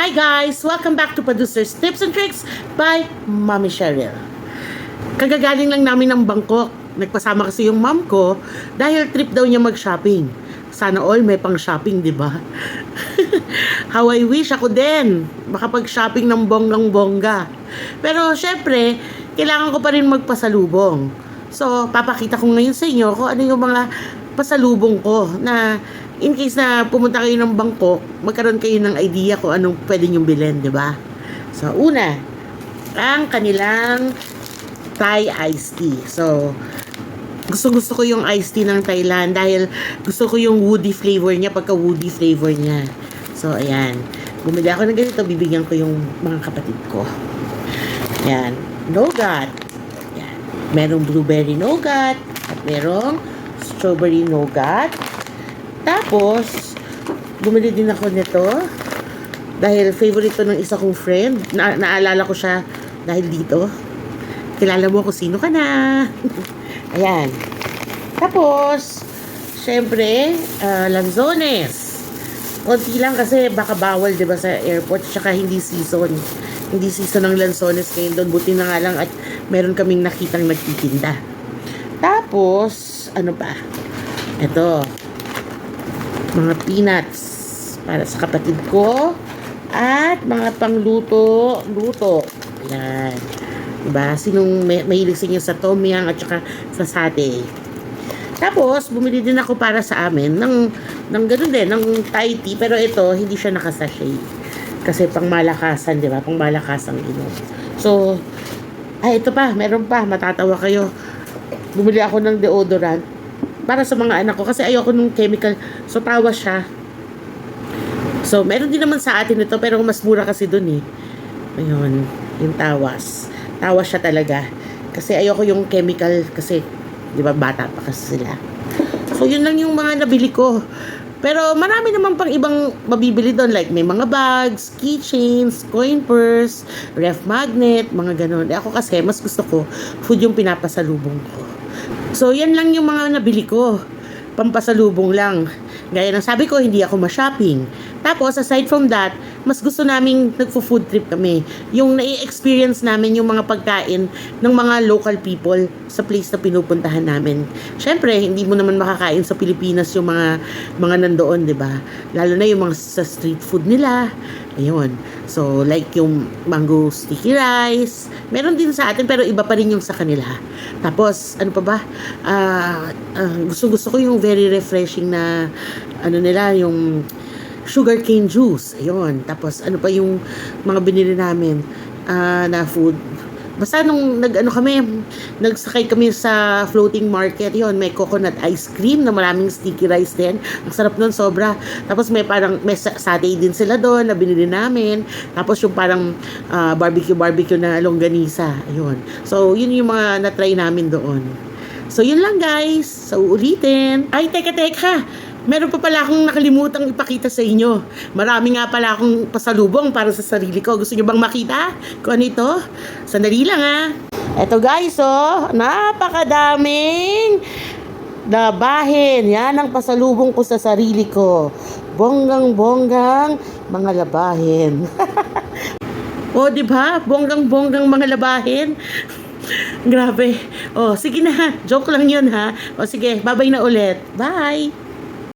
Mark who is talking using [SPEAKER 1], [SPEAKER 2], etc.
[SPEAKER 1] Hi guys! Welcome back to Producer's Tips and Tricks by Mommy Cheryl. Kagagaling lang namin ng Bangkok. Nagpasama kasi yung mom ko dahil trip daw niya mag-shopping. Sana all may pang shopping, di ba? How I wish ako din makapag-shopping ng bonggang-bongga. Pero syempre, kailangan ko pa rin magpasalubong. So, papakita ko ngayon sa inyo kung ano yung mga pasalubong ko na in case na pumunta kayo ng Bangkok, magkaroon kayo ng idea kung anong pwede nyong bilhin, di ba? So, una, ang kanilang Thai iced tea. So, gusto ko yung iced tea ng Thailand dahil gusto ko yung woody flavor niya, pagka woody flavor niya. So, ayan. Bumili ako ng ganito, bibigyan ko yung mga kapatid ko. Ayan. Nougat. Ayan. Merong blueberry nougat at merong strawberry nougat. Tapos, bumili din ako nito dahil favorite to ng isa kong friend. Naalala ko siya dahil dito. Kilala mo kung sino ka na. Ayan. Tapos, syempre, lanzones. Konti lang kasi baka bawal, diba, sa airport. Tsaka hindi season. Hindi season ng lanzones ngayon doon. Buti na nga lang at meron kaming nakitang nagtitinda. Tapos, ano pa? Ito. Mga peanuts para sa kapatid ko at mga pangluto. Ayan. Diba? Sinong mahilig sa inyo sa tom yum at saka sa satay. Tapos, bumili din ako para sa amin ng ganun din, ng Thai tea. Pero ito, hindi siya nakasachet. Kasi pang malakasan, diba? Pang malakasang inom. So, ito pa, meron pa. Matatawa kayo. Bumili ako ng deodorant para sa mga anak ko kasi ayoko nung chemical. So, tawas siya. So, meron din naman sa atin ito pero mas mura kasi dun eh. Ayun, yung tawas. Tawas siya talaga. Kasi ayoko yung chemical kasi, di ba, bata pa kasi sila. So, yun lang yung mga nabili ko. Pero marami naman pang ibang mabibili doon. Like, may mga bags, keychains, coin purse, ref magnet, mga ganun. Ako kasi, mas gusto ko, food yung pinapasalubong ko. So, yan lang yung mga nabili ko. Pampasalubong lang. Gaya ng sabi ko, hindi ako ma-shopping. Tapos, aside from that, mas gusto naming nagfo-food trip kami. Yung nai-experience namin yung mga pagkain ng mga local people sa place na pinupuntahan namin. Siyempre, hindi mo naman makakain sa Pilipinas yung mga nandoon, di ba? Lalo na yung mga sa street food nila. Ayun. So, like yung mango sticky rice. Meron din sa atin, pero iba pa rin yung sa kanila. Tapos, ano pa ba? Gusto ko yung very refreshing na, ano nila, yung sugarcane juice. Ayun. Tapos, ano pa yung mga binili namin na food. Basta nung nagsakay kami sa floating market, yon, may coconut ice cream na maraming sticky rice din. Ang sarap nun, sobra. Tapos may satay din sila doon na binili namin. Tapos yung parang barbecue na longganisa. Ayun. So, yun yung mga na-try namin doon. So, yun lang guys. So, ulitin. Ay, teka. Meron pa pala akong nakalimutang ipakita sa inyo. Marami nga pala akong pasalubong para sa sarili ko. Gusto nyo bang makita kung ano ito? Sandali lang ha. Eto guys, napakadaming labahin. Yan ang pasalubong ko sa sarili ko. Bonggang-bonggang mga labahin. O, diba? Bonggang-bonggang mga labahin. Grabe. O, sige na. Joke lang yun ha. O, sige. Bye-bye na ulit. Bye!